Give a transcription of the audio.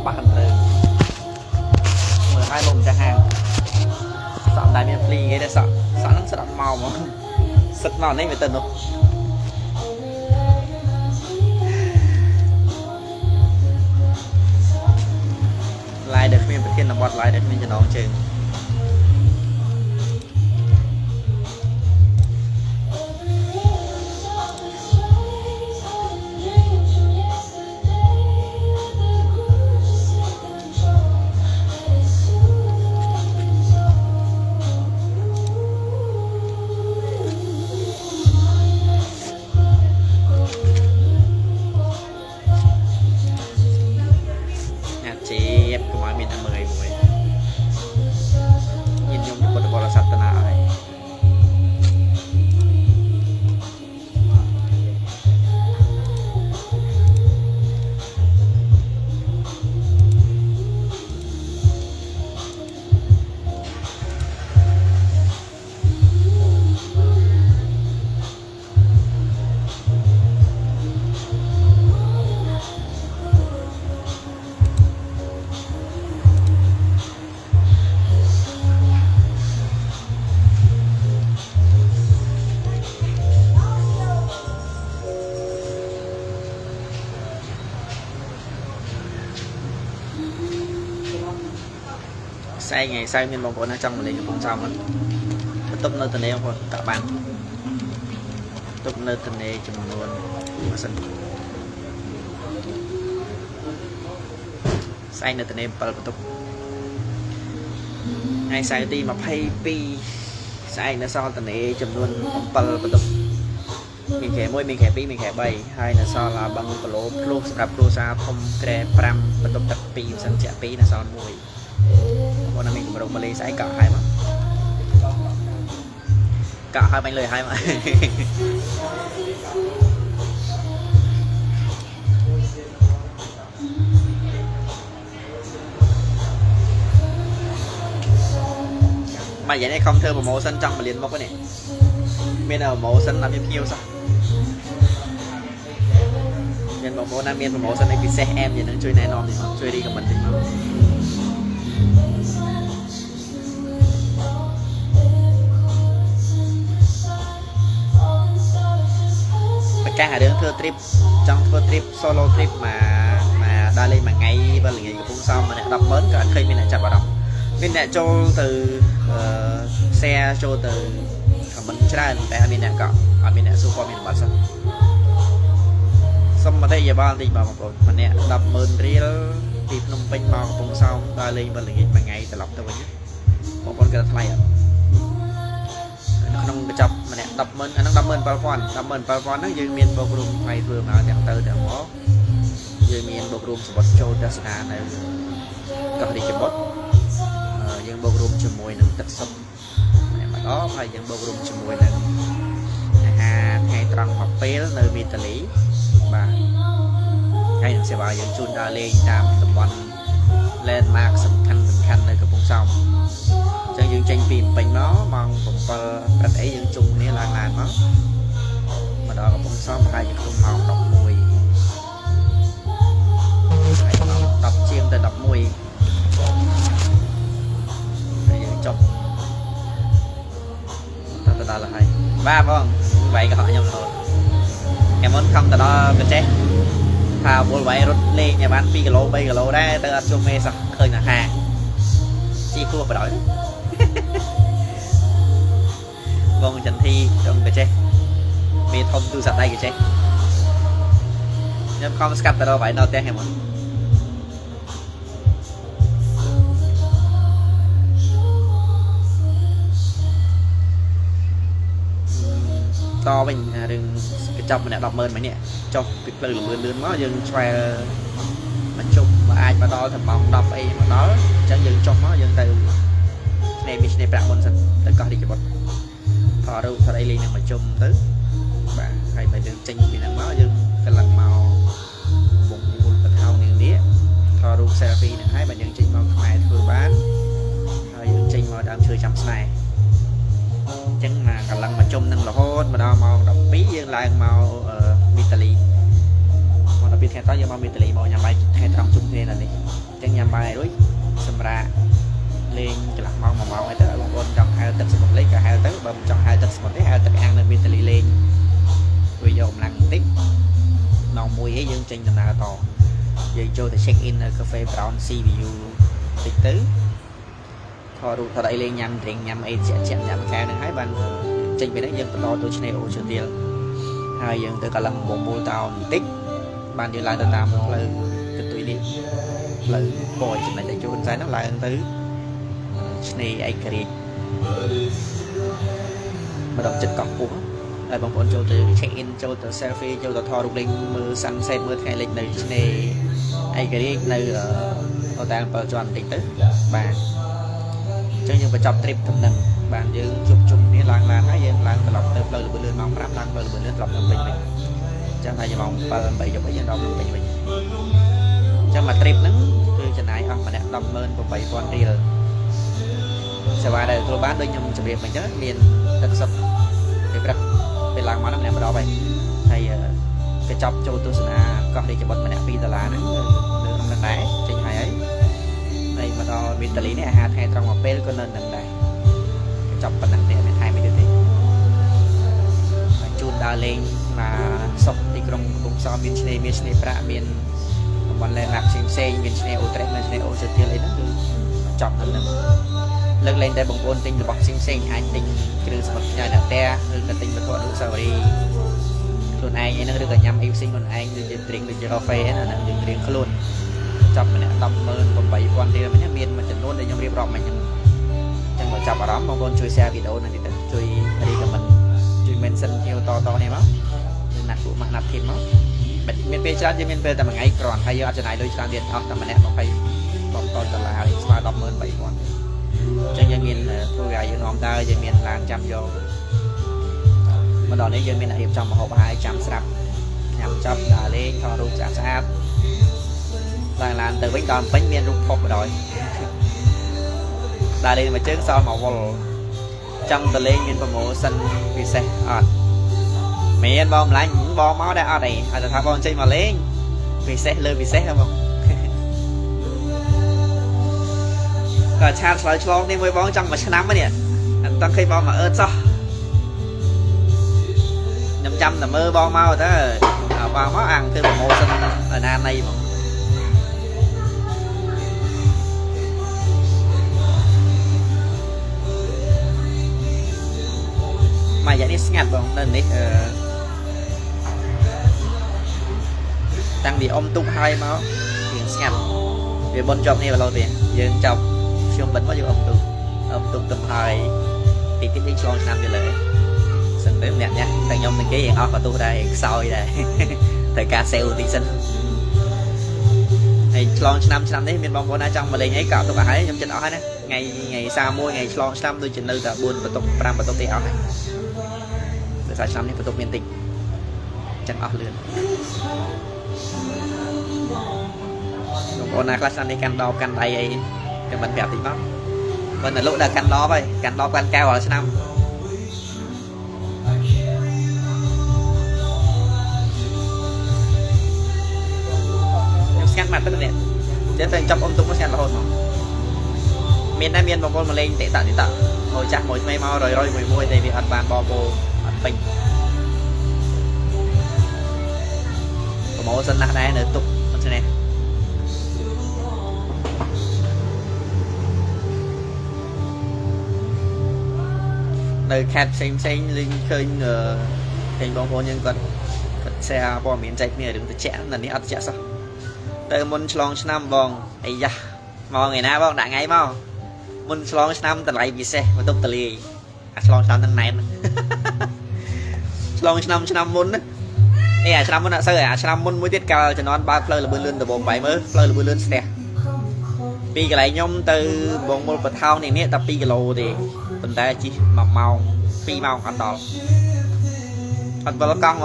bạn rồi mở hai bông cho hàng sẵn đại miền phi cái đấy sẵn sẵn sẽ đặt màu mà sật màu này mới tên đâu lại được miền bên kia là bọt lại được mình cho nó chừng say ngày say miền bóng nó trong lấy cái phong xong á tụm nơi tình em thôi các bạn tụm nơi tình em chùm luôn mà sân say nơi tình em bật tụm ngày say ti mà pay pi say nó so tình em chùm luôn bật tụm mình khẽ môi mình khẽ pi mình khẽ bay hai là so là bằng cái lỗ plus gặp plus sa không kề pram bật tụm đặc pi sân chả pi là so môi bọn mình cũng đồng lấy sai cả hai mà cả hai bánh lời hai mà mà vậy này không thơ một màu xanh trong mà liền một cái này bên nào màu xanh làm em kêu sao bên một màu nam bên một màu xanh này bị xe em vậy nó chơi này non thì chơi điกับmình thì mà cái hà đường thưa trip trong thưa trip solo trip mà đa lên mà ngay và ngày cũng xong mà đọc mến cả khi mình lại chặt vào đọc mình lại cho từ xe cho từ mình ra tại mình lại cọ mình lại super mình bắt xong mà đây giờ ba thì bảo một mình nè đọc mến real thì nông pin màu cũng xong đa lên và ngày mà ngày từ lọc tới vậy một con cái thay không cái chập mà nè đập mình anh đập mình bao phòn nó dư miền bầu rùm phải vừa mà đẹp từ đẹp mó dư miền bầu rùm sập trâu đa sna này có đi chụp bốt dư bầu rùm chụp môi nâng tật sấp mà đó phải dư bầu rùm chụp môi nâng ngày trăng học phê nơi miền tây lý và ngày sẽ vào những chun đa lên tam tầm quan lên mark sầm khăn nơi cái vùng sông cho những tranh phim bánh nó mong cũng có rất ấy những chung này là ngàn nó mà đó là cũng xóm hai những không màu đọc mùi đọc chiêm từ đọc mùi những chọc từ đó là hay ba vâng vậy cả họ nhau rồi em muốn không từ đó cái chết thao bố vậy rút lên nhà bán pi cái lô đây từ ăn chung mê sẵn khơi là hàng chi thua phải đói vâng trận thi trong cái chế vì thông tư sạch đây cái chế nhưng không sắp tới đâu phải đâu tên hả mọi to mình đừng cái trong mình đã đọc mơn mấy nè trong cái từ lươn nó dừng xoay mà chung mà ai mà to thầm bóng đọc ấy mà đó chẳng dừng trong nó dừng từ này mình này bạc bọn sạch tất cả đi cái bọn thọ đâu thọ đây liền mà chung tới bạn hay phải được tranh vì nắng máu dừng cái lần màu bụng bụng bật hao nhiều nía thọ đâu selfie này hai bạn những tranh màu mai vừa bán những tranh màu đam chơi chăm này chẳng mà cả lần mà chung nâng là hốt mà đo màu đọc bí dương lại màu Italy màu đọc ថ្ងៃតយើងមកមានតលីមកញ៉ាំបាយថ្ងៃត្រង់ជុំគ្នានៅនេះចឹងញ៉ាំបាយរួចសម្រាប់លេងកន្លះម៉ោង1 ម៉ោងហើយទៅបងប្អូនចង់ហៅទឹកសមុទ្រលេងក៏ហៅទៅបើមិនចង់ហៅទឹកសមុទ្រទេហៅទឹកអាំងនៅមានតលីលេងវាយកកម្លាំងបន្តិចម៉ោង1ឯងយើងចេញដំណើរតយើងចូលទៅ check in នៅ Cafe Brown Sea View តិចទៅថតរូបថតអីលេងញ៉ាំ drink ញ៉ាំអីជាក់ញ៉ាំកែវហ្នឹងហើយបានចេញពីហ្នឹងយើងបន្តទៅឆ្នេរអូឈើទាលហើយយើងទៅកន្លងមូលតោបន្តិចបានយើងឡើងទៅតាមផ្លូវកន្ទុយនេះផ្លូវពណ៌ចំណុចដែលជួនសែនហ្នឹងឡើងទៅឆ្នេរឯករាជ្យម្ដងចិត្តកោះពុះហើយបងប្អូនចូលទៅ check in ចូលទៅ selfie ចូលទៅថតរូបលេងមើល sunset មើលថ្ងៃលិចនៅឆ្នេរឯករាជ្យនៅអូតែ7ជាន់បន្តិចទៅបាទអញ្ចឹងយើងបញ្ចប់ trip ទៅនឹងបានយើងជួបជុំគ្នាឡើងឡានហើយយើងឡើងត្រឡប់ទៅផ្លូវលបឿនលឿនម៉ោង5ឡើងផ្លូវលបឿនលឿនត្រឡប់ទៅវិញអញ្ចឹងហើយម៉ោង7 8យប់យើងដល់ទៅវិញអញ្ចឹងមួយ trip ហ្នឹងគឺចំណាយអស់ម្នាក់ 108,000 រៀលសេវាដែលទទួលបានដូចខ្ញុំជម្រាបមិញទៅមានទឹកសុទ្ធពេលព្រឹកពេលឡើងមកហ្នឹងម្នាក់ម្ដងហើយកញ្ចប់ចូលទស្សនាកោះរាជបុត្រម្នាក់$2ហ្នឹងនៅក្នុងហ្នឹងដែរចេញហើយហើយមកដល់វីតាលីនេះអាហារថ្ងៃត្រង់មកពេលក៏នៅនឹងដែរកញ្ចប់ប៉ុណ្ណឹងទេមានថែមអីទៀតទេជូនដើរលេងមកសុខទីក្រុងកំពង់សោមមានឆ្នេរប្រាក់មានតំបន់ landmark ផ្សេងមានឆ្នេរអូត្រេសមានឆ្នេរអូឈើទាលអីហ្នឹងគឺចប់ទៅហ្នឹងលើកលែងតែបងប្អូនទិញរបស់ផ្សេងអាចទិញគ្រឿងសម្រាប់ផ្ញើអ្នកផ្ទះឬក៏ទិញវត្ថុអនុស្សាវរីយ៍ខ្លួនឯងអីហ្នឹងឬក៏ញ៉ាំអីផ្សេងខ្លួនឯងដូចជា drink ដូចជា coffee ហ្នឹងយើងរៀងខ្លួនចាប់ម្នាក់ 108,000 រៀលមិញមានមួយចំនួនដែលខ្ញុំរៀបរាប់មិញហ្នឹងអញ្ចឹងមកចាប់អារម្មណ៍បងប្អូនជួយ share វីដេអូនេះទៅជួយ recommend ជួយ mention ភ្ញៀវតនេះមកឬណាត់ពួកម៉ាក់ណាត់ធីមមកមានពេលច្រើនយើងមានពេលតែមួយថ្ងៃគ្រាន់ហើយយើងអត់ចំណាយលុយច្រើនទៀតអស់តែម្នាក់$20,000ហើយស្មើ 103,000 ចឹងយើងមានធ្វើឲ្យយើងនាំដើរយើងមានឡានចាំយកមកដល់នេះយើងមានរៀបចំម្ហូបអាហារចាំស្រាប់ញ៉ាំចប់ដើរលេងថតរូបស្អាតឡើងឡានទៅវិញដល់ពេញមានរូបភពបដ ாய் ដើរលេងមួយជើងសល់មកវល់ចង់ទៅលេងមានប្រម៉ូសិនពិសេសអត់មានបងម្លាញ់បងមកដែរអត់អីឲ្យតែថាបងចេញមកលេងពិសេសលើពិសេសហ្នឹងបងក៏ឆាតឆ្លើយឆ្លងនេះមួយបងចង់មួយឆ្នាំហ្នឹងនេះអត់តាំងឃើញបងមកអឺតសោះខ្ញុំចាំតែមើលបងមកទៅបងមកអាំងទៅប្រម៉ូសិនởណាណៃបងមកយ៉ាងនេះស្ងាត់បងនៅនេះតាំងពីអ៊ំទុកហើយមករៀងស្ងាត់វាបនជាប់នេះបើឡូវទេយើងចាប់ខ្ញុំបិទមកយើងអ៊ំទុកទៅហើយតិចយើងឆ្លងឆ្នាំទៅលើសឹងទៅអ្នកតែខ្ញុំនឹងគេរៀងអស់ក៏ទោះដែរខ្សោយដែរត្រូវការសេលតិចសិនហើយឆ្លងឆ្នាំនេះមានបងប្អូនណាចង់មកលេងអីក៏ទុកឲ្យខ្ញុំចិត្តអស់ហើយណាថ្ងៃ31ថ្ងៃឆ្លងឆ្នាំដូចជានៅតែ4បន្ទុក5បន្ទុកទេអស់ហើយដោយសារឆ្នាំនេះបន្ទុកមានតិចចឹងអស់លឿនបងប្អូនណាខ្លះឆ្នាំនេះកាន់ដបកាន់ដៃអីចាំមិនប្រាប់តិចមកបើនៅលោកដល់កាន់ដបហើយកាន់ដបកាន់កែវរាល់ឆ្នាំខ្ញុំស្ងាត់មកទឹកនេះចេះតែចាប់អ៊ំទុកមកស្ងាត់រហូតមកមានតែមានបងប្អូនមកលេងតិតមួយចាស់មួយថ្មីមករយមួយតែវាអត់បានបបោអត់ពេញប្រម៉ូសិនណាស់ដែរនៅទុកមិនឆ្នេះនៅខេត្តផ្សេងលេងឃើញបងប្អូនយើងគាត់ share ព័ត៌មានចែកគ្នារឿងតិចនៅនេះអត់តិចសោះទៅមុនឆ្លងឆ្នាំបងអីយ៉ាមកថ្ងៃណាបងដាក់ថ្ងៃមកមុនឆ្លងឆ្នាំតម្លៃពិសេសបន្ទប់តលាយអាឆ្លងឆ្នាំទាំងណែនឆ្លងឆ្នាំមុនណាអីអាឆ្នាំមុនអត់សូវអាឆ្នាំមុនមួយទៀតកាលជំនាន់បើកផ្លូវលបឿនលឿនដំបងបាយមើលផ្លូវលបឿនលឿនស្ទះពីកន្លែងខ្ញុំទៅបងមុលបថោងនេះតែ2គីឡូទេប៉ុន្តែជិះ1ម៉ោង2ម៉ោងអត់ដល់អត់បលកង់